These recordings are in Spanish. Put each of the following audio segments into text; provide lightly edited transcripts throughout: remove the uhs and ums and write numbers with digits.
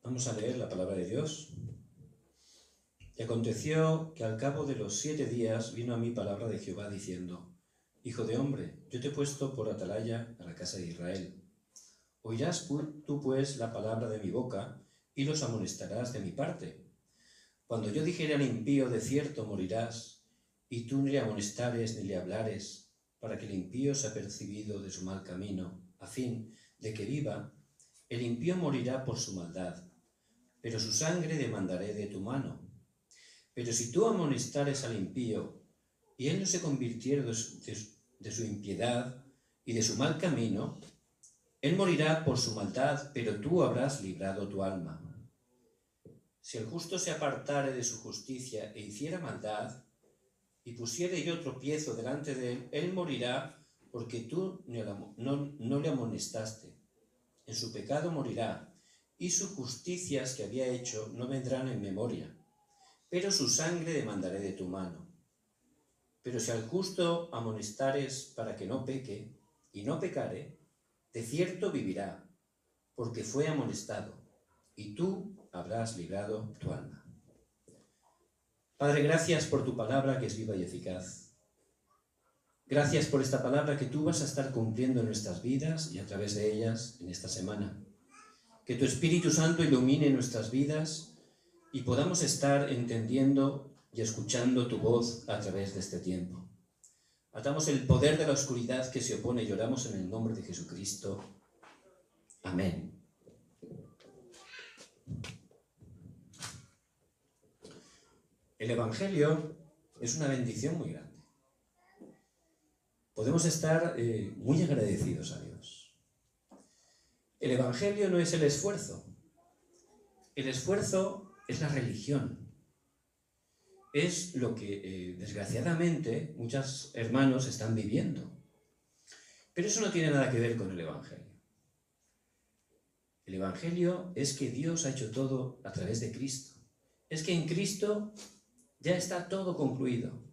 Vamos a leer la palabra de Dios. Y aconteció que al cabo de los 7 días vino a mí palabra de Jehová diciendo: Hijo de hombre, yo te he puesto por atalaya a la casa de Israel. Oirás tú pues la palabra de mi boca y los amonestarás de mi parte. Cuando yo dijere al impío, de cierto morirás, y tú ni le amonestares ni le hablares, para que el impío sea percibido de su mal camino, a fin de que viva, el impío morirá por su maldad, pero su sangre demandaré de tu mano. Pero si tú amonestares al impío, y él no se convirtiere de su impiedad y de su mal camino, él morirá por su maldad, pero tú habrás librado tu alma. Si el justo se apartare de su justicia e hiciera maldad, y pusiere yo tropiezo delante de él, él morirá porque tú no le amonestaste. En su pecado morirá, y sus justicias que había hecho no vendrán en memoria, pero su sangre demandaré de tu mano. Pero si al justo amonestares para que no peque, y no pecare, de cierto vivirá, porque fue amonestado, y tú habrás librado tu alma. Padre, gracias por tu palabra que es viva y eficaz. Gracias por esta palabra que tú vas a estar cumpliendo en nuestras vidas y a través de ellas en esta semana. Que tu Espíritu Santo ilumine nuestras vidas y podamos estar entendiendo y escuchando tu voz a través de este tiempo. Atamos el poder de la oscuridad que se opone y oramos en el nombre de Jesucristo. Amén. El Evangelio es una bendición muy grande. Podemos estar muy agradecidos a Dios. El Evangelio no es el esfuerzo. El esfuerzo es la religión. Es lo que, desgraciadamente, muchos hermanos están viviendo. Pero eso no tiene nada que ver con el Evangelio. El Evangelio es que Dios ha hecho todo a través de Cristo. Es que en Cristo ya está todo concluido,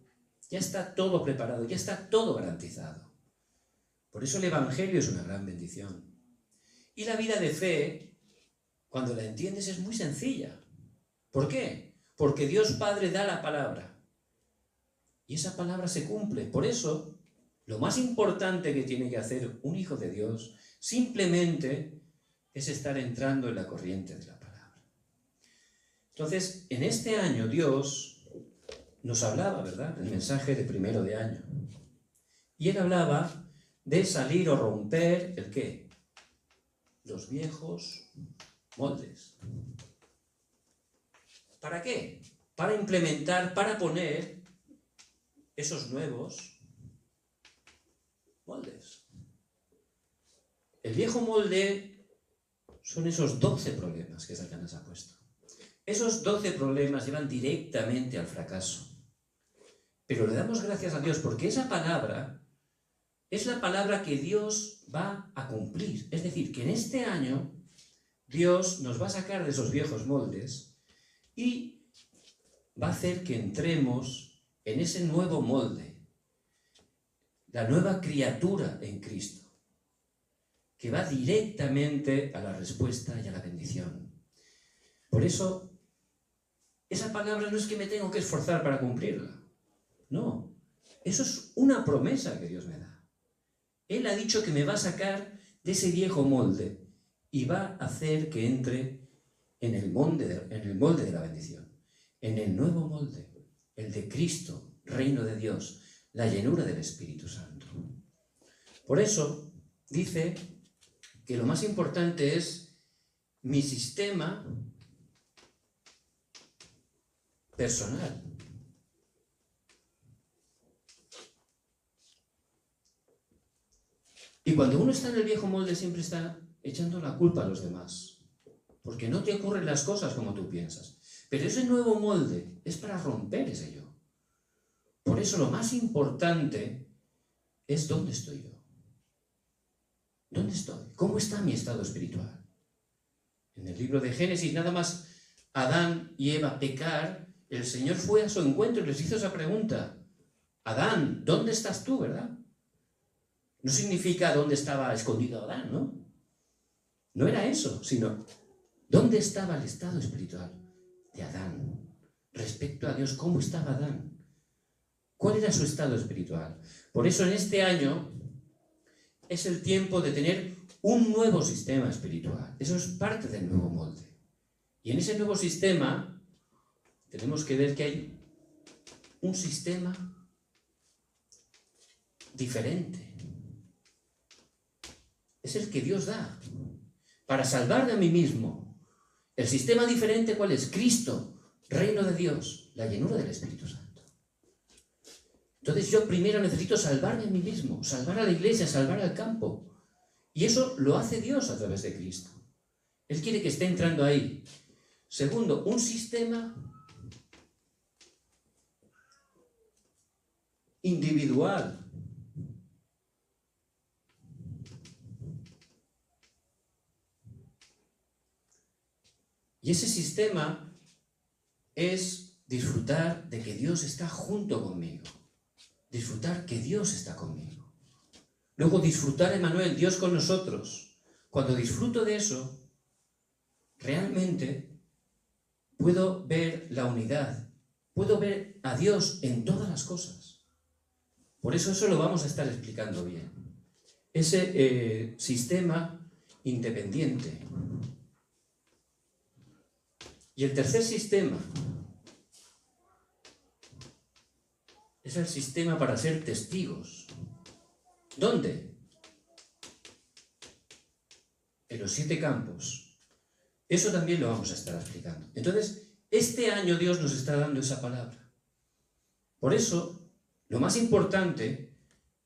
ya está todo preparado, ya está todo garantizado. Por eso el Evangelio es una gran bendición. Y la vida de fe, cuando la entiendes, es muy sencilla. ¿Por qué? Porque Dios Padre da la palabra. Y esa palabra se cumple. Por eso, lo más importante que tiene que hacer un hijo de Dios simplemente es estar entrando en la corriente de la palabra. Entonces, en este año Dios nos hablaba, ¿verdad?, el mensaje de primero de año. Y él hablaba de salir o romper, ¿el qué? Los viejos moldes. ¿Para qué? Para implementar, para poner esos nuevos moldes. El viejo molde son esos 12 problemas que Satanás ha puesto. Esos 12 problemas llevan directamente al fracaso. Pero le damos gracias a Dios porque esa palabra es la palabra que Dios va a cumplir. Es decir, que en este año Dios nos va a sacar de esos viejos moldes y va a hacer que entremos en ese nuevo molde, la nueva criatura en Cristo, que va directamente a la respuesta y a la bendición. Por eso, esa palabra no es que me tengo que esforzar para cumplirla. No, eso es una promesa que Dios me da. Él ha dicho que me va a sacar de ese viejo molde y va a hacer que entre en el molde de la bendición, en el nuevo molde, el de Cristo, reino de Dios, la llenura del Espíritu Santo. Por eso dice que lo más importante es mi sistema personal. Y cuando uno está en el viejo molde siempre está echando la culpa a los demás, porque no te ocurren las cosas como tú piensas. Pero ese nuevo molde es para romper ese yo. Por eso lo más importante es dónde estoy yo. ¿Dónde estoy? ¿Cómo está mi estado espiritual? En el libro de Génesis, nada más Adán y Eva pecar, el Señor fue a su encuentro y les hizo esa pregunta. Adán, ¿dónde estás tú, verdad? No significa dónde estaba escondido Adán, ¿no? No era eso, sino ¿Dónde estaba el estado espiritual de Adán? Respecto a Dios, ¿cómo estaba Adán? ¿Cuál era su estado espiritual? Por eso en este año es el tiempo de tener un nuevo sistema espiritual. Eso es parte del nuevo molde. Y en ese nuevo sistema tenemos que ver que hay un sistema diferente. Es el que Dios da para salvarme a mí mismo. El sistema diferente, ¿cuál es? Cristo, reino de Dios, la llenura del Espíritu Santo. Entonces yo primero necesito salvarme a mí mismo, salvar a la iglesia, salvar al campo. Y eso lo hace Dios a través de Cristo. Él quiere que esté entrando ahí. Segundo, un sistema individual. Y ese sistema es disfrutar de que Dios está junto conmigo. Disfrutar que Dios está conmigo. Luego disfrutar, Emmanuel, Dios con nosotros. Cuando disfruto de eso, realmente puedo ver la unidad. Puedo ver a Dios en todas las cosas. Por eso lo vamos a estar explicando bien. Ese sistema independiente. Y el tercer sistema es el sistema para ser testigos. ¿Dónde? En los 7 campos. Eso también lo vamos a estar explicando. Entonces, este año Dios nos está dando esa palabra. Por eso, lo más importante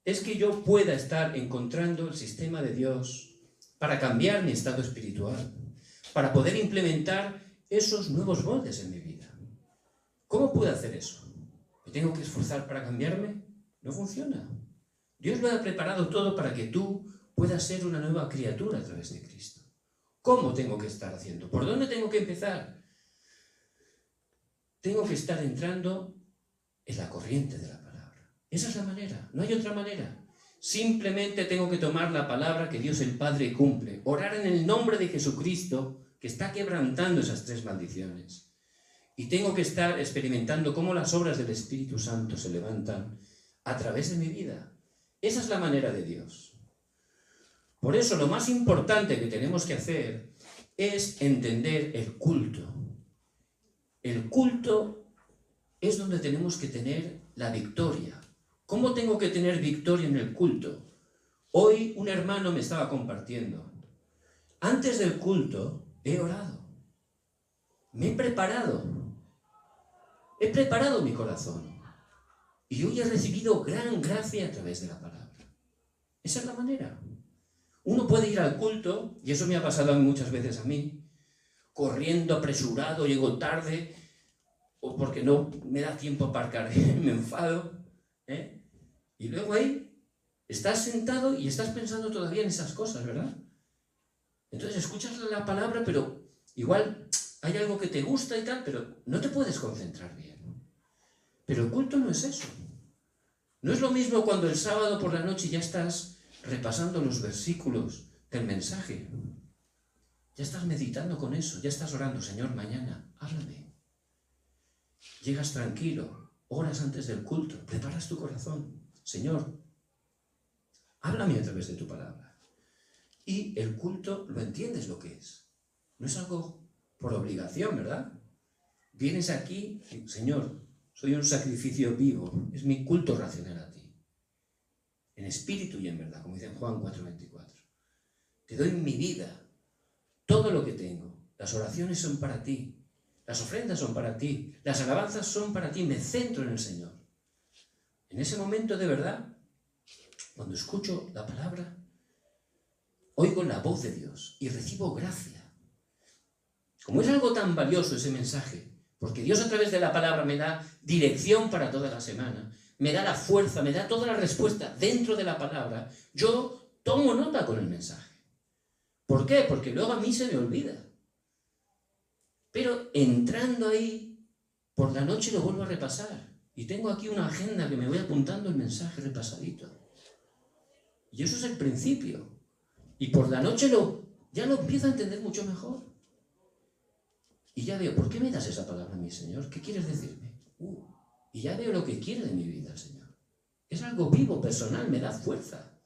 es que yo pueda estar encontrando el sistema de Dios para cambiar mi estado espiritual, para poder implementar esos nuevos moldes en mi vida. ¿Cómo puedo hacer eso? ¿Me tengo que esforzar para cambiarme? No funciona. Dios lo ha preparado todo para que tú puedas ser una nueva criatura a través de Cristo. ¿Cómo tengo que estar haciendo? ¿Por dónde tengo que empezar? Tengo que estar entrando en la corriente de la palabra. Esa es la manera, no hay otra manera. Simplemente tengo que tomar la palabra que Dios el Padre cumple, orar en el nombre de Jesucristo, que está quebrantando esas 3 maldiciones. Y tengo que estar experimentando cómo las obras del Espíritu Santo se levantan a través de mi vida. Esa es la manera de Dios. Por eso lo más importante que tenemos que hacer es entender el culto. El culto es donde tenemos que tener la victoria. ¿Cómo tengo que tener victoria en el culto? Hoy un hermano me estaba compartiendo. Antes del culto he orado, me he preparado mi corazón y hoy he recibido gran gracia a través de la palabra. Esa es la manera. Uno puede ir al culto, y eso me ha pasado muchas veces a mí, corriendo, apresurado, llego tarde, o porque no me da tiempo a aparcar, me enfado, y luego ahí estás sentado y estás pensando todavía en esas cosas, ¿verdad? Entonces escuchas la palabra, pero igual hay algo que te gusta y tal, pero no te puedes concentrar bien. Pero el culto no es eso. No es lo mismo cuando el sábado por la noche ya estás repasando los versículos del mensaje. Ya estás meditando con eso, ya estás orando, Señor, mañana, háblame. Llegas tranquilo, horas antes del culto, preparas tu corazón. Señor, háblame a través de tu palabra. Y el culto lo entiendes lo que es. No es algo por obligación, ¿verdad? Vienes aquí, Señor, soy un sacrificio vivo, es mi culto racional a ti. En espíritu y en verdad, como dice en Juan 4:24. Te doy mi vida, todo lo que tengo. Las oraciones son para ti, las ofrendas son para ti, las alabanzas son para ti, me centro en el Señor. En ese momento de verdad, cuando escucho la palabra, oigo la voz de Dios y recibo gracia. Como es algo tan valioso ese mensaje, porque Dios a través de la palabra me da dirección para toda la semana, me da la fuerza, me da toda la respuesta dentro de la palabra, yo tomo nota con el mensaje. ¿Por qué? Porque luego a mí se me olvida. Pero entrando ahí, por la noche lo vuelvo a repasar. Y tengo aquí una agenda que me voy apuntando el mensaje repasadito. Y eso es el principio. Y por la noche ya lo empiezo a entender mucho mejor. Y ya veo, ¿por qué me das esa palabra a mí, Señor? ¿Qué quieres decirme? Y ya veo lo que quiere de mi vida el Señor. Es algo vivo, personal, me da fuerza.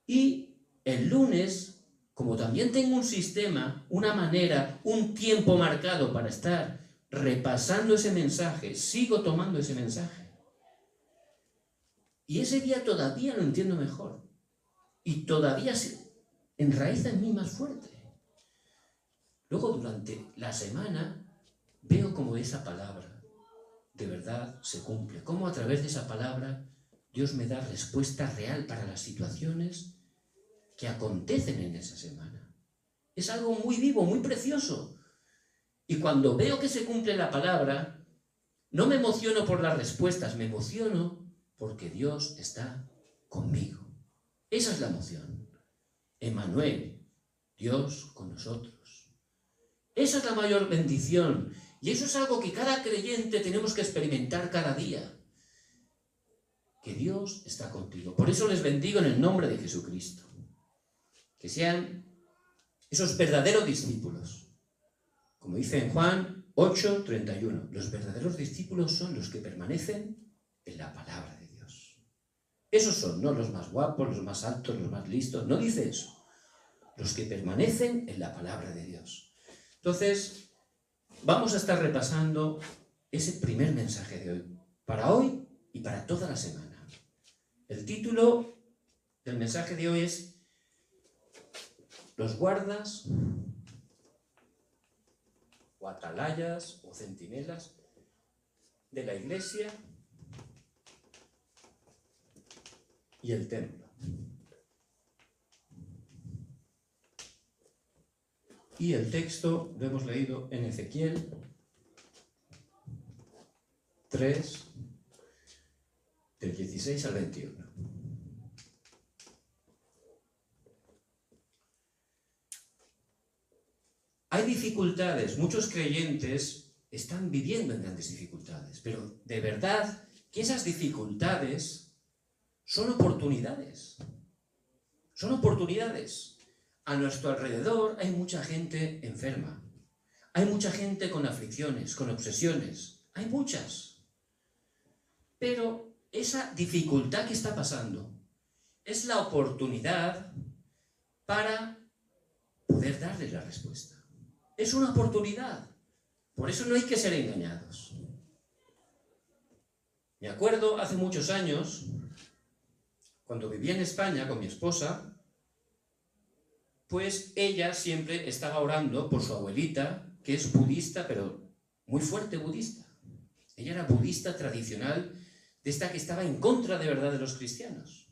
Y el lunes, como también tengo un sistema, una manera, un tiempo marcado para estar repasando ese mensaje, sigo tomando ese mensaje. Y ese día todavía lo entiendo mejor. Y todavía se enraiza en mí más fuerte. Luego, durante la semana, veo como esa palabra de verdad se cumple. Cómo a través de esa palabra Dios me da respuesta real para las situaciones que acontecen en esa semana. Es algo muy vivo, muy precioso. Y cuando veo que se cumple la palabra, no me emociono por las respuestas, me emociono porque Dios está conmigo. Esa es la emoción. Emmanuel, Dios con nosotros. Esa es la mayor bendición. Y eso es algo que cada creyente tenemos que experimentar cada día. Que Dios está contigo. Por eso les bendigo en el nombre de Jesucristo. Que sean esos verdaderos discípulos. Como dice en Juan 8:31, los verdaderos discípulos son los que permanecen en la palabra de Dios. Esos son, no los más guapos, los más altos, los más listos, no dice eso. Los que permanecen en la palabra de Dios. Entonces, vamos a estar repasando ese primer mensaje de hoy, para hoy y para toda la semana. El título del mensaje de hoy es los guardas, o atalayas, o centinelas de la iglesia y el templo. Y el texto lo hemos leído en Ezequiel 3, del 16 al 21. Hay dificultades, muchos creyentes están viviendo en grandes dificultades, pero de verdad que esas dificultades son oportunidades. Son oportunidades. A nuestro alrededor hay mucha gente enferma, hay mucha gente con aflicciones, con obsesiones, hay muchas. Pero esa dificultad que está pasando es la oportunidad para poder darle la respuesta. Es una oportunidad. Por eso no hay que ser engañados. Me acuerdo hace muchos años, cuando vivía en España con mi esposa, pues ella siempre estaba orando por su abuelita, que es budista, pero muy fuerte budista. Ella era budista tradicional, de esta que estaba en contra de verdad de los cristianos.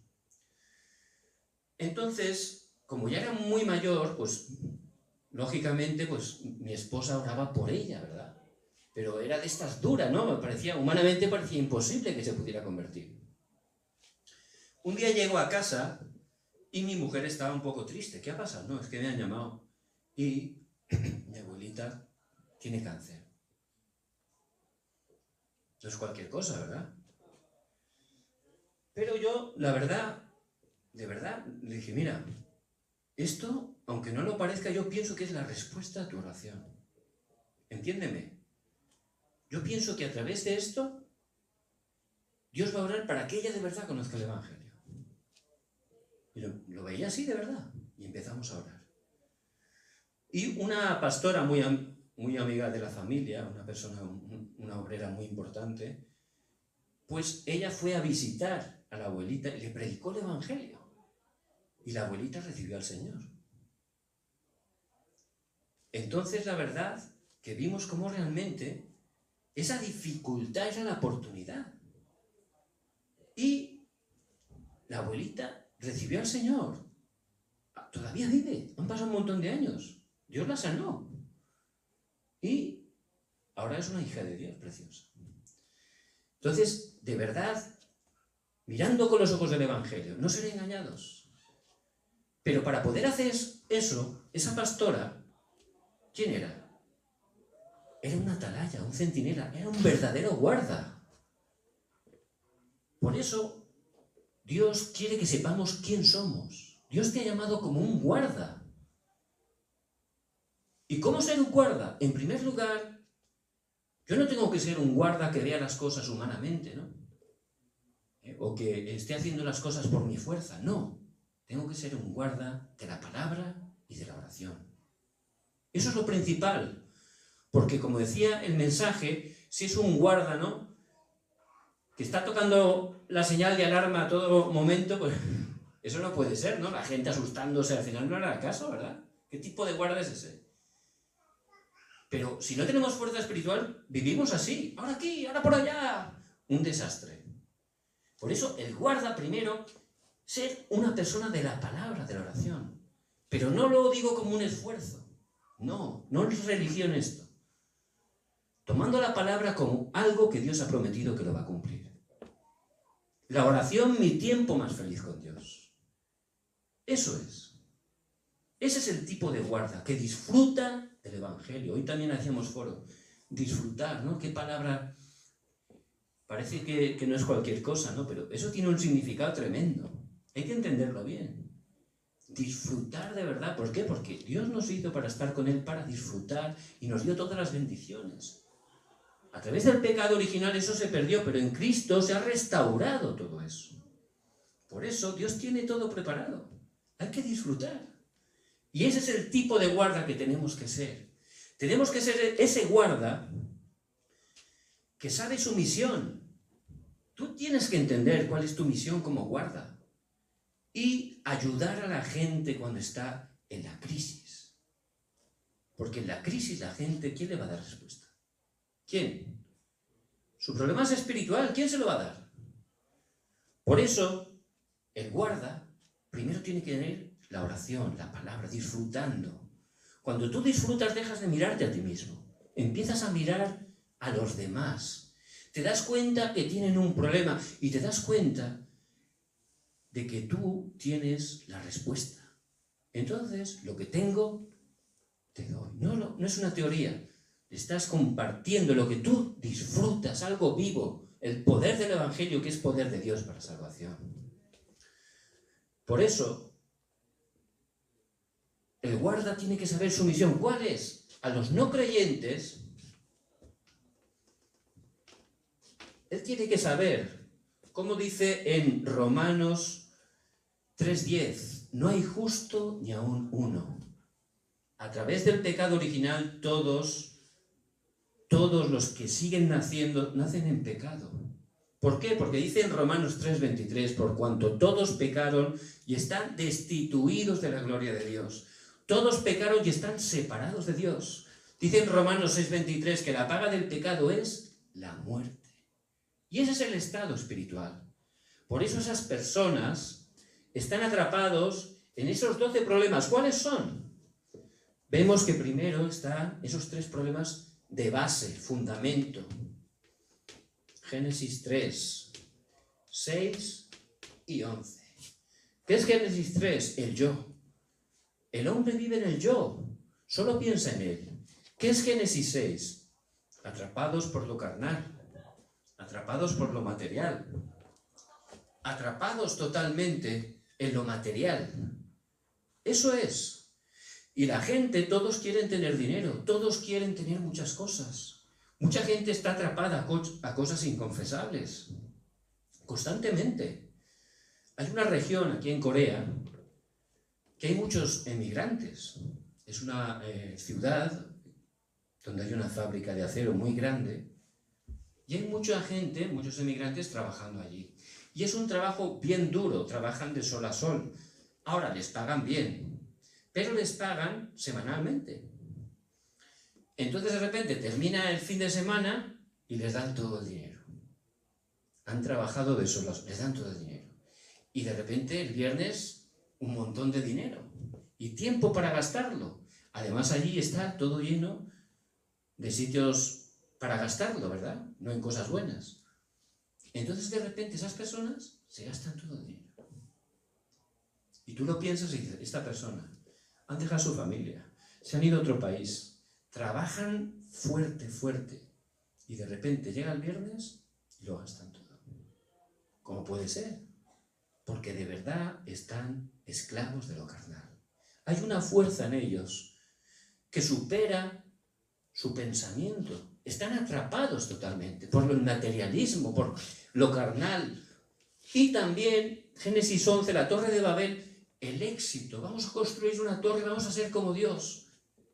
Entonces, como ya era muy mayor, pues lógicamente, pues mi esposa oraba por ella, ¿verdad? Pero era de estas duras, ¿no? Humanamente parecía imposible que se pudiera convertir. Un día llego a casa y mi mujer estaba un poco triste. ¿Qué ha pasado? No, es que me han llamado. Y mi abuelita tiene cáncer. No es cualquier cosa, ¿verdad? Pero yo, la verdad, de verdad, le dije, mira, esto, aunque no lo parezca, yo pienso que es la respuesta a tu oración. Entiéndeme. Yo pienso que a través de esto, Dios va a orar para que ella de verdad conozca el Evangelio. Y lo veía así de verdad. Y empezamos a orar. Y una pastora muy amiga de la familia, una persona, una obrera muy importante, pues ella fue a visitar a la abuelita y le predicó el Evangelio. Y la abuelita recibió al Señor. Entonces, la verdad, que vimos cómo realmente esa dificultad era la oportunidad. Y la abuelita recibió al Señor. Todavía vive. Han pasado un montón de años. Dios la sanó. Y ahora es una hija de Dios preciosa. Entonces, de verdad, mirando con los ojos del Evangelio, no ser engañados. Pero para poder hacer eso, esa pastora, ¿quién era? Era una atalaya, un centinela, era un verdadero guarda. Por eso, Dios quiere que sepamos quién somos. Dios te ha llamado como un guarda. ¿Y cómo ser un guarda? En primer lugar, yo no tengo que ser un guarda que vea las cosas humanamente, ¿no? O que esté haciendo las cosas por mi fuerza, no. Tengo que ser un guarda de la palabra y de la oración. Eso es lo principal, porque como decía el mensaje, si es un guarda, ¿no?, que está tocando la señal de alarma a todo momento, pues eso no puede ser, ¿no? La gente asustándose, al final no hará caso, ¿verdad? ¿Qué tipo de guarda es ese? Pero si no tenemos fuerza espiritual, vivimos así, ahora aquí, ahora por allá, un desastre. Por eso el guarda primero, ser una persona de la palabra, de la oración. Pero no lo digo como un esfuerzo, no es religión esto. Tomando la palabra como algo que Dios ha prometido que lo va a cumplir. La oración, mi tiempo más feliz con Dios. Eso es. Ese es el tipo de guarda que disfruta del Evangelio. Hoy también hacíamos foro. Disfrutar, ¿no? Qué palabra. Parece que no es cualquier cosa, ¿no? Pero eso tiene un significado tremendo. Hay que entenderlo bien. Disfrutar de verdad. ¿Por qué? Porque Dios nos hizo para estar con Él, para disfrutar, y nos dio todas las bendiciones. A través del pecado original eso se perdió, pero en Cristo se ha restaurado todo eso. Por eso Dios tiene todo preparado. Hay que disfrutar. Y ese es el tipo de guarda que tenemos que ser. Tenemos que ser ese guarda que sabe su misión. Tú tienes que entender cuál es tu misión como guarda y ayudar a la gente cuando está en la crisis. Porque en la crisis la gente, ¿quién le va a dar respuesta? ¿Quién? Su problema es espiritual, ¿quién se lo va a dar? Por eso, el guarda primero tiene que tener la oración, la palabra, disfrutando. Cuando tú disfrutas, dejas de mirarte a ti mismo. Empiezas a mirar a los demás. Te das cuenta que tienen un problema y te das cuenta de que tú tienes la respuesta. Entonces, lo que tengo, te doy. No es una teoría. Estás compartiendo lo que tú disfrutas, algo vivo, el poder del Evangelio, que es poder de Dios para salvación. Por eso, el guarda tiene que saber su misión. ¿Cuál es? A los no creyentes, él tiene que saber, como dice en Romanos 3:10, no hay justo ni aún uno. A través del pecado original, todos los que siguen naciendo, nacen en pecado. ¿Por qué? Porque dice en Romanos 3:23, por cuanto todos pecaron y están destituidos de la gloria de Dios. Todos pecaron y están separados de Dios. Dice en Romanos 6:23 que la paga del pecado es la muerte. Y ese es el estado espiritual. Por eso esas personas están atrapados en esos 12 problemas. ¿Cuáles son? Vemos que primero están esos 3 problemas de base, fundamento. Génesis 3, 6 y 11. ¿Qué es Génesis 3? El yo. El hombre vive en el yo, solo piensa en él. ¿Qué es Génesis 6? Atrapados por lo carnal, atrapados por lo material, atrapados totalmente en lo material. Eso es. Y la gente, todos quieren tener dinero, todos quieren tener muchas cosas. Mucha gente está atrapada a cosas inconfesables, constantemente. Hay una región aquí en Corea que hay muchos emigrantes. Es una ciudad donde hay una fábrica de acero muy grande y hay mucha gente, muchos emigrantes trabajando allí. Y es un trabajo bien duro, trabajan de sol a sol. Ahora les pagan bien, pero les pagan semanalmente. Entonces de repente termina el fin de semana y les dan todo el dinero. Han trabajado de sol a sol, les dan todo el dinero. Y de repente el viernes un montón de dinero y tiempo para gastarlo. Además allí está todo lleno de sitios para gastarlo, ¿verdad? No en cosas buenas. Entonces de repente esas personas se gastan todo el dinero. Y tú lo piensas y dices, esta persona han dejado su familia, se han ido a otro país, trabajan fuerte, y de repente llega el viernes y lo gastan todo. ¿Cómo puede ser? Porque de verdad están esclavos de lo carnal. Hay una fuerza en ellos que supera su pensamiento. Están atrapados totalmente por el materialismo, por lo carnal. Y también, Génesis 11, la Torre de Babel, el éxito. Vamos a construir una torre, vamos a ser como Dios.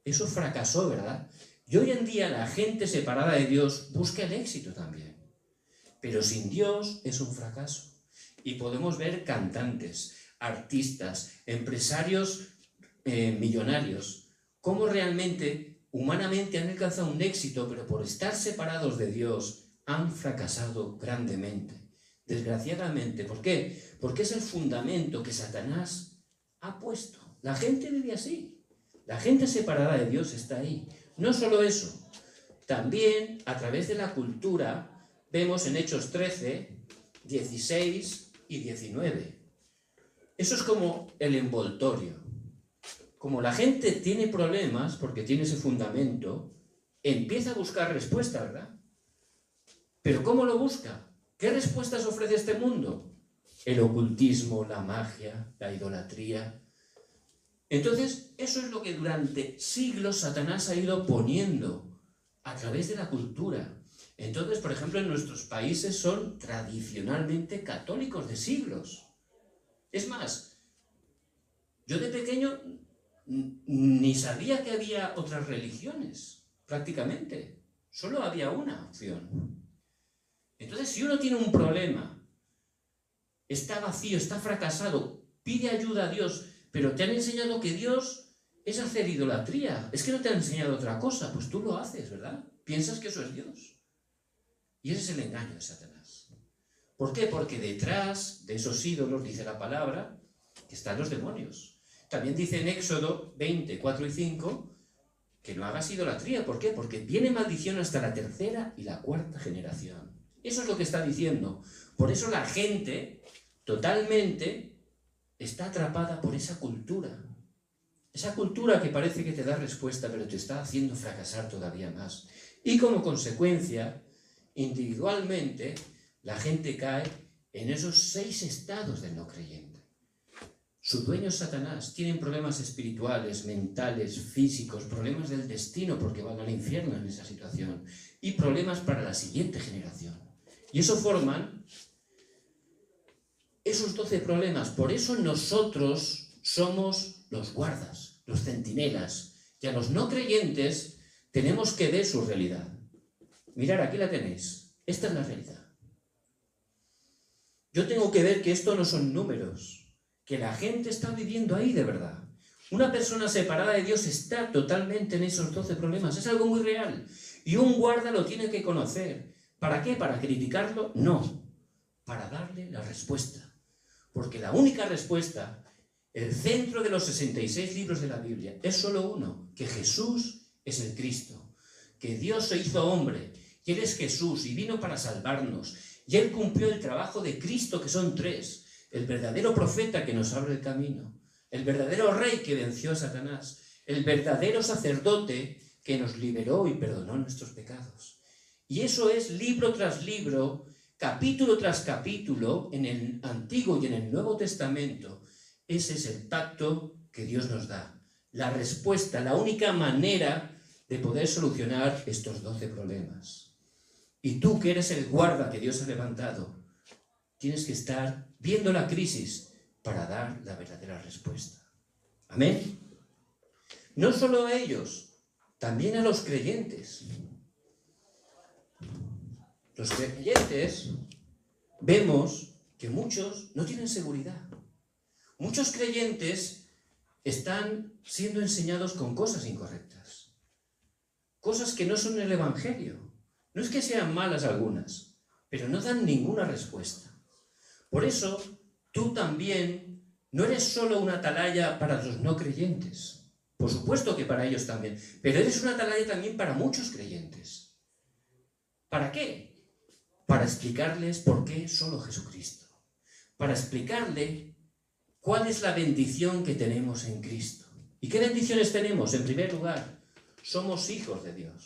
Eso fracasó, ¿verdad? Y hoy en día la gente separada de Dios busca el éxito también. Pero sin Dios es un fracaso. Y podemos ver cantantes, artistas, empresarios millonarios, cómo realmente, humanamente han alcanzado un éxito, pero por estar separados de Dios han fracasado grandemente. Desgraciadamente. ¿Por qué? Porque es el fundamento que Satanás ha puesto. La gente vive así. La gente separada de Dios está ahí. No solo eso, también a través de la cultura vemos en Hechos 13, 16 y 19. Eso es como el envoltorio. Como la gente tiene problemas, porque tiene ese fundamento, empieza a buscar respuesta, ¿verdad? ¿Pero cómo lo busca? ¿Qué respuestas ofrece este mundo? El ocultismo, la magia, la idolatría. Entonces, eso es lo que durante siglos Satanás ha ido poniendo a través de la cultura. Entonces, por ejemplo, en nuestros países son tradicionalmente católicos de siglos. Es más, yo de pequeño ni sabía que había otras religiones, prácticamente. Solo había una opción. Entonces, si uno tiene un problema, está vacío, está fracasado, pide ayuda a Dios, pero te han enseñado que Dios es hacer idolatría. Es que no te han enseñado otra cosa, pues tú lo haces, ¿verdad? Piensas que eso es Dios. Y ese es el engaño de Satanás. ¿Por qué? Porque detrás de esos ídolos, dice la palabra, que están los demonios. También dice en Éxodo 20, 4 y 5, que no hagas idolatría. ¿Por qué? Porque viene maldición hasta la tercera y la cuarta generación. Eso es lo que está diciendo. Por eso la gente totalmente está atrapada por esa cultura. Esa cultura que parece que te da respuesta, pero te está haciendo fracasar todavía más. Y como consecuencia, individualmente, la gente cae en esos 6 estados del no creyente. Su dueño es Satanás. Tienen problemas espirituales, mentales, físicos, problemas del destino porque van al infierno en esa situación. Y problemas para la siguiente generación. Y eso forman esos 12 problemas. Por eso nosotros somos los guardas, los centinelas. Y a los no creyentes tenemos que ver su realidad. Mirad, aquí la tenéis. Esta es la realidad. Yo tengo que ver que esto no son números, que la gente está viviendo ahí de verdad. Una persona separada de Dios está totalmente en esos 12 problemas. Es algo muy real. Y un guarda lo tiene que conocer. ¿Para qué? ¿Para criticarlo? No. Para darle la respuesta. Porque la única respuesta, el centro de los 66 libros de la Biblia, es solo uno, que Jesús es el Cristo, que Dios se hizo hombre, y Él es Jesús, y vino para salvarnos, y Él cumplió el trabajo de Cristo, que son 3, el verdadero profeta que nos abre el camino, el verdadero rey que venció a Satanás, el verdadero sacerdote que nos liberó y perdonó nuestros pecados. Y eso es libro tras libro, capítulo tras capítulo, en el Antiguo y en el Nuevo Testamento. Ese es el pacto que Dios nos da. La respuesta, la única manera de poder solucionar estos 12 problemas. Y tú, que eres el guarda que Dios ha levantado, tienes que estar viendo la crisis para dar la verdadera respuesta. Amén. No solo a ellos, también a los creyentes. Los creyentes vemos que muchos no tienen seguridad. Muchos creyentes están siendo enseñados con cosas incorrectas. Cosas que no son el Evangelio. No es que sean malas algunas, pero no dan ninguna respuesta. Por eso, tú también no eres solo una atalaya para los no creyentes. Por supuesto que para ellos también. Pero eres una atalaya también para muchos creyentes. ¿Para qué? Para explicarles por qué solo Jesucristo. Para explicarle cuál es la bendición que tenemos en Cristo. ¿Y qué bendiciones tenemos? En primer lugar, somos hijos de Dios.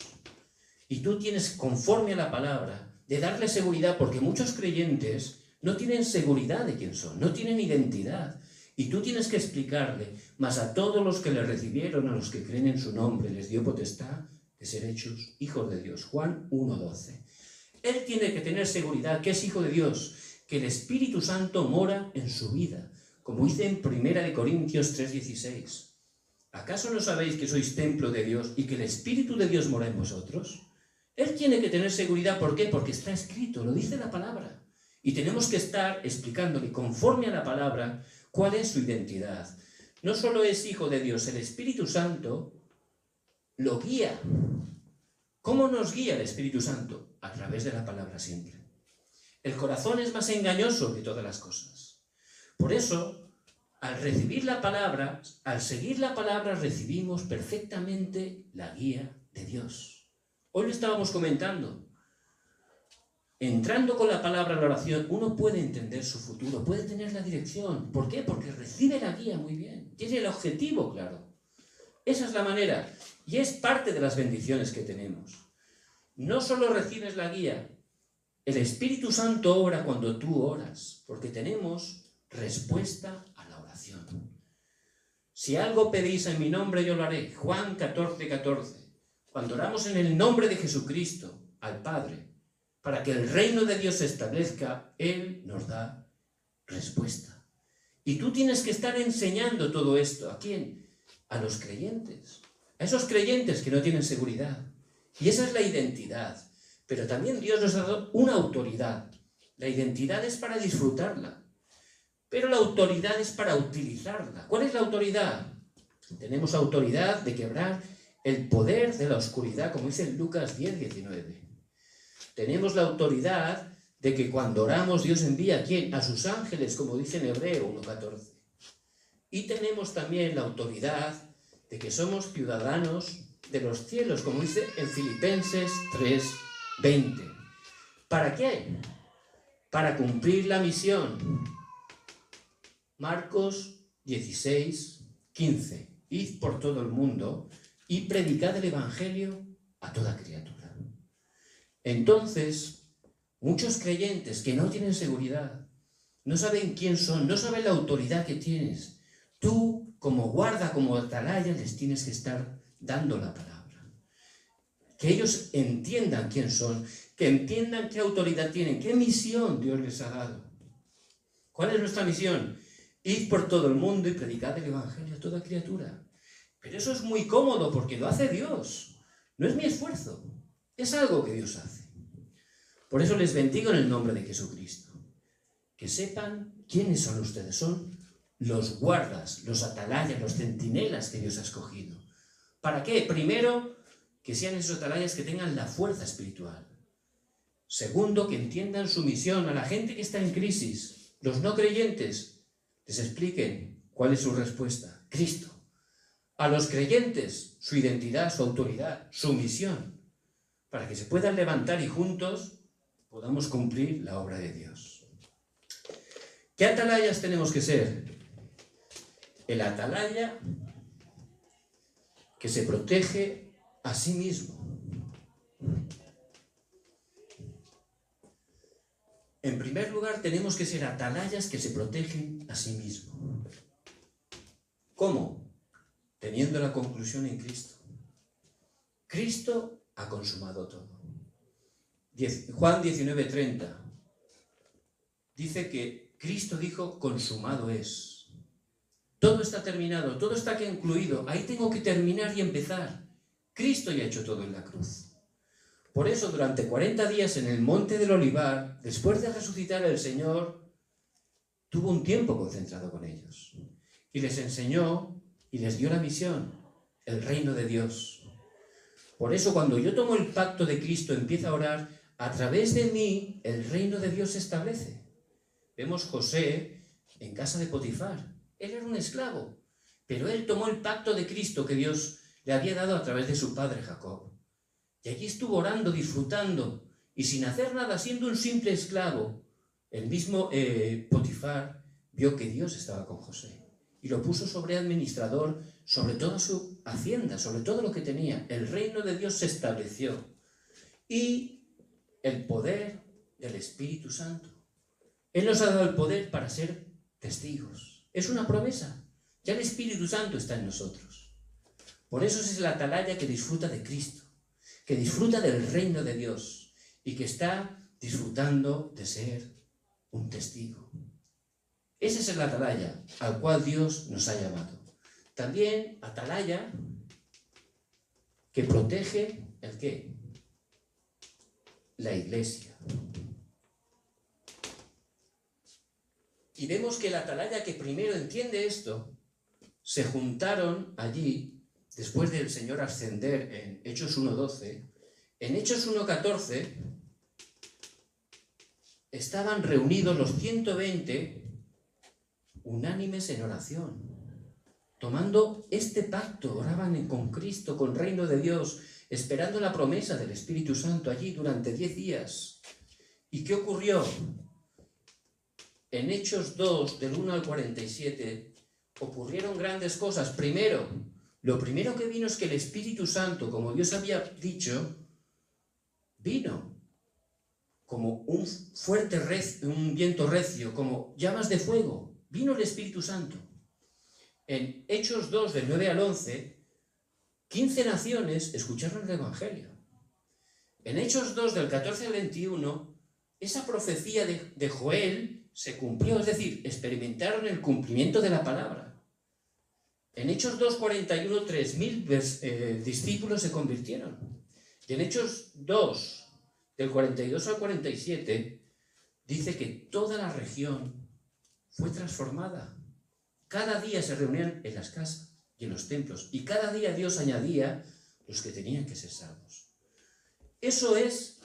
Y tú tienes, conforme a la palabra, de darle seguridad, porque muchos creyentes no tienen seguridad de quién son, no tienen identidad. Y tú tienes que explicarle, mas a todos los que le recibieron, a los que creen en su nombre, les dio potestad de ser hechos hijos de Dios. Juan 1:12. Él tiene que tener seguridad que es hijo de Dios, que el Espíritu Santo mora en su vida, como dice en 1 Corintios 3:16. ¿Acaso no sabéis que sois templo de Dios y que el Espíritu de Dios mora en vosotros? Él tiene que tener seguridad, ¿por qué? Porque está escrito, lo dice la palabra. Y tenemos que estar explicándole conforme a la palabra cuál es su identidad. No solo es hijo de Dios, el Espíritu Santo lo guía. ¿Cómo nos guía el Espíritu Santo? A través de la palabra siempre. El corazón es más engañoso que todas las cosas. Por eso, al recibir la palabra, al seguir la palabra, recibimos perfectamente la guía de Dios. Hoy lo estábamos comentando. Entrando con la palabra en la oración, uno puede entender su futuro, puede tener la dirección. ¿Por qué? Porque recibe la guía muy bien, tiene el objetivo claro. Esa es la manera, y es parte de las bendiciones que tenemos. No solo recibes la guía, el Espíritu Santo obra cuando tú oras, porque tenemos respuesta a la oración. Si algo pedís en mi nombre, yo lo haré. Juan 14:14. Cuando oramos en el nombre de Jesucristo al Padre, para que el reino de Dios se establezca, Él nos da respuesta. Y tú tienes que estar enseñando todo esto. ¿A quién? A los creyentes. A esos creyentes que no tienen seguridad. Y esa es la identidad. Pero también Dios nos ha dado una autoridad. La identidad es para disfrutarla. Pero la autoridad es para utilizarla. ¿Cuál es la autoridad? Tenemos autoridad de quebrar el poder de la oscuridad, como dice en Lucas 10:19. Tenemos la autoridad de que cuando oramos Dios envía ¿a quién? A sus ángeles, como dice en Hebreo 1:14. Y tenemos también la autoridad de que somos ciudadanos de los cielos, como dice en Filipenses 3:20. ¿Para qué? Para cumplir la misión. Marcos 16:15. Id por todo el mundo y predicad el Evangelio a toda criatura. Entonces, muchos creyentes que no tienen seguridad, no saben quién son, no saben la autoridad que tienes. Tú, como guarda, como atalaya, les tienes que estar dando la palabra. Que ellos entiendan quién son, que entiendan qué autoridad tienen, qué misión Dios les ha dado. ¿Cuál es nuestra misión? Id por todo el mundo y predicad el Evangelio a toda criatura. Pero eso es muy cómodo porque lo hace Dios. No es mi esfuerzo, es algo que Dios hace. Por eso les bendigo en el nombre de Jesucristo. Que sepan quiénes son ustedes. Son los guardas, los atalayas, los centinelas que Dios ha escogido. ¿Para qué? Primero, que sean esos atalayas que tengan la fuerza espiritual. Segundo, que entiendan su misión. A la gente que está en crisis, los no creyentes, les expliquen cuál es su respuesta. Cristo. A los creyentes, su identidad, su autoridad, su misión. Para que se puedan levantar y juntos podamos cumplir la obra de Dios. ¿Qué atalayas tenemos que ser? El atalaya que se protege a sí mismo. En primer lugar, tenemos que ser atalayas que se protegen a sí mismo. ¿Cómo? Teniendo la conclusión en Cristo. Cristo ha consumado todo. Juan 19:30 dice que Cristo dijo, consumado es. Todo está terminado, todo está concluido. Ahí tengo que terminar y empezar. Cristo ya ha hecho todo en la cruz. Por eso, durante 40 días en el Monte del Olivar, después de resucitar el Señor, tuvo un tiempo concentrado con ellos. Y les enseñó y les dio la misión, el reino de Dios. Por eso, cuando yo tomo el pacto de Cristo, empiezo a orar, a través de mí, el reino de Dios se establece. Vemos José en casa de Potifar. Él era un esclavo, pero él tomó el pacto de Cristo que Dios le había dado a través de su padre Jacob. Y allí estuvo orando, disfrutando, y sin hacer nada, siendo un simple esclavo, el mismo Potifar vio que Dios estaba con José y lo puso sobre administrador, sobre toda su hacienda, sobre todo lo que tenía. El reino de Dios se estableció. Y el poder del Espíritu Santo. Él nos ha dado el poder para ser testigos. Es una promesa. Ya el Espíritu Santo está en nosotros. Por eso es la atalaya que disfruta de Cristo, que disfruta del reino de Dios y que está disfrutando de ser un testigo. Ese es el atalaya al cual Dios nos ha llamado. También atalaya que protege ¿el qué? La iglesia. Y vemos que la atalaya que primero entiende esto, se juntaron allí, después del Señor ascender en Hechos 1:12, en Hechos 1:14 estaban reunidos los 120 unánimes en oración, tomando este pacto, oraban con Cristo, con el reino de Dios, esperando la promesa del Espíritu Santo allí durante 10 días. ¿Y qué ocurrió? En Hechos 2, del 1 al 47, ocurrieron grandes cosas. Primero, lo primero que vino es que el Espíritu Santo, como Dios había dicho, vino como un fuerte un viento recio, como llamas de fuego. Vino el Espíritu Santo. En Hechos 2, del 9 al 11, 15 naciones escucharon el Evangelio. En Hechos 2, del 14 al 21, esa profecía de Joel se cumplió, es decir, experimentaron el cumplimiento de la palabra. En Hechos 2:41, 3.000 discípulos se convirtieron. Y en Hechos 2, del 42 al 47, dice que toda la región fue transformada. Cada día se reunían en las casas y en los templos, y cada día Dios añadía los que tenían que ser salvos. Eso es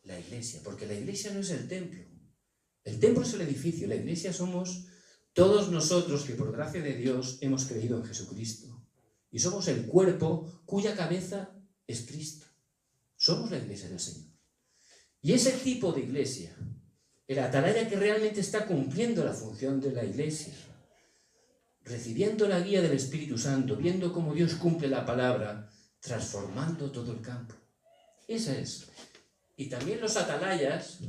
la iglesia, porque la iglesia no es el templo. El templo es el edificio, la iglesia somos todos nosotros que por gracia de Dios hemos creído en Jesucristo. Y somos el cuerpo cuya cabeza es Cristo. Somos la iglesia del Señor. Y ese tipo de iglesia, el atalaya que realmente está cumpliendo la función de la iglesia, recibiendo la guía del Espíritu Santo, viendo cómo Dios cumple la palabra, transformando todo el campo. Esa es. Y también los atalayas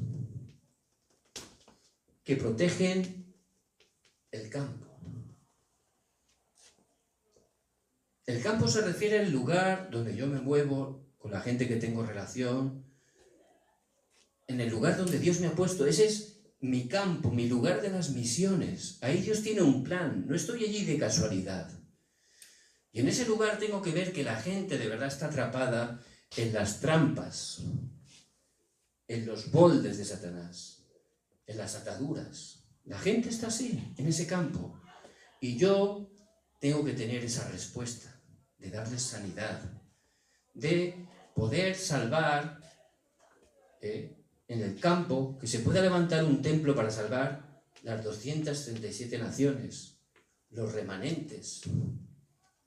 que protegen el campo. El campo se refiere al lugar donde yo me muevo, con la gente que tengo relación, en el lugar donde Dios me ha puesto. Ese es mi campo, mi lugar de las misiones. Ahí Dios tiene un plan, no estoy allí de casualidad. Y en ese lugar tengo que ver que la gente de verdad está atrapada en las trampas, en los moldes de Satanás, en las ataduras. La gente está así, en ese campo. Y yo tengo que tener esa respuesta, de darles sanidad, de poder salvar en el campo, que se pueda levantar un templo para salvar las 237 naciones, los remanentes.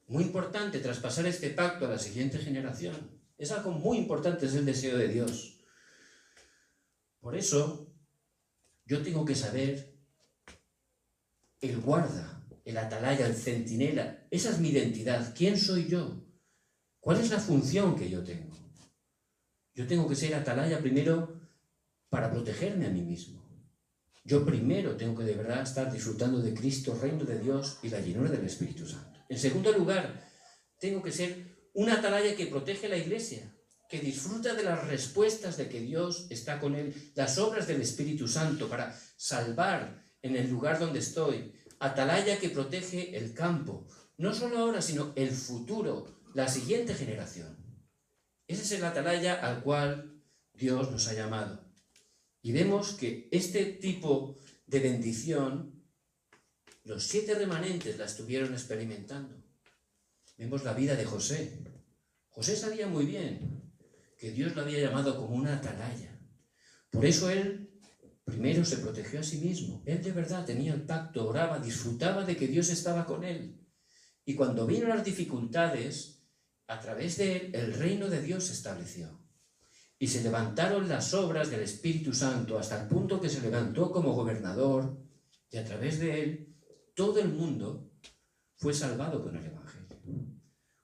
Muy importante traspasar este pacto a la siguiente generación. Es algo muy importante, es el deseo de Dios. Por eso, yo tengo que saber el guarda, el atalaya, el centinela. Esa es mi identidad. ¿Quién soy yo? ¿Cuál es la función que yo tengo? Yo tengo que ser atalaya primero para protegerme a mí mismo. Yo primero tengo que de verdad estar disfrutando de Cristo, reino de Dios y la llenura del Espíritu Santo. En segundo lugar, tengo que ser una atalaya que protege la iglesia, que disfruta de las respuestas de que Dios está con él, las obras del Espíritu Santo para salvar en el lugar donde estoy. Atalaya que protege el campo, no solo ahora, sino el futuro, la siguiente generación. Ese es el atalaya al cual Dios nos ha llamado. Y vemos que este tipo de bendición, los 7 remanentes la estuvieron experimentando. Vemos la vida de José. José sabía muy bien que Dios lo había llamado como una atalaya. Por eso él primero se protegió a sí mismo. Él de verdad tenía el pacto, oraba, disfrutaba de que Dios estaba con él. Y cuando vino las dificultades, a través de él, el reino de Dios se estableció. Y se levantaron las obras del Espíritu Santo hasta el punto que se levantó como gobernador y a través de él todo el mundo fue salvado con el Evangelio.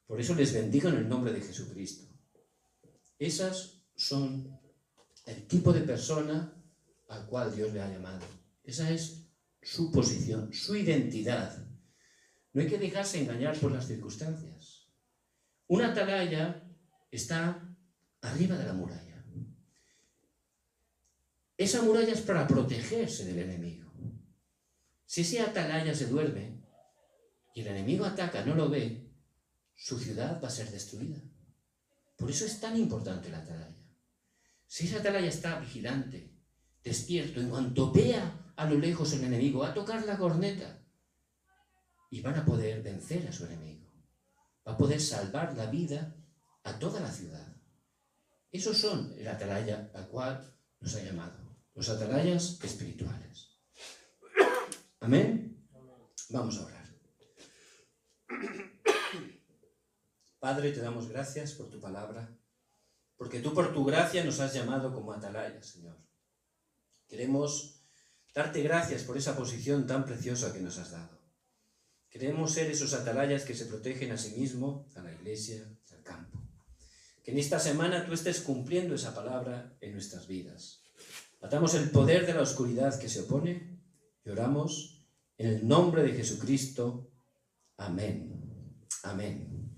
Por eso les bendigo en el nombre de Jesucristo. Esas son el tipo de persona al cual Dios le ha llamado. Esa es su posición, su identidad. No hay que dejarse engañar por las circunstancias. Una atalaya está arriba de la muralla. Esa muralla es para protegerse del enemigo. Si ese atalaya se duerme y el enemigo ataca, no lo ve, su ciudad va a ser destruida. Por eso es tan importante la atalaya. Si esa atalaya está vigilante, despierto, en cuanto vea a lo lejos el enemigo, va a tocar la corneta y van a poder vencer a su enemigo. Va a poder salvar la vida a toda la ciudad. Esos son el atalaya al cual nos ha llamado, los atalayas espirituales. ¿Amén? Vamos a orar. Padre, te damos gracias por tu palabra, porque tú por tu gracia nos has llamado como atalayas, Señor. Queremos darte gracias por esa posición tan preciosa que nos has dado. Queremos ser esos atalayas que se protegen a sí mismo, a la iglesia, al campo. Que en esta semana tú estés cumpliendo esa palabra en nuestras vidas. Atamos el poder de la oscuridad que se opone y oramos en el nombre de Jesucristo. Amén. Amén.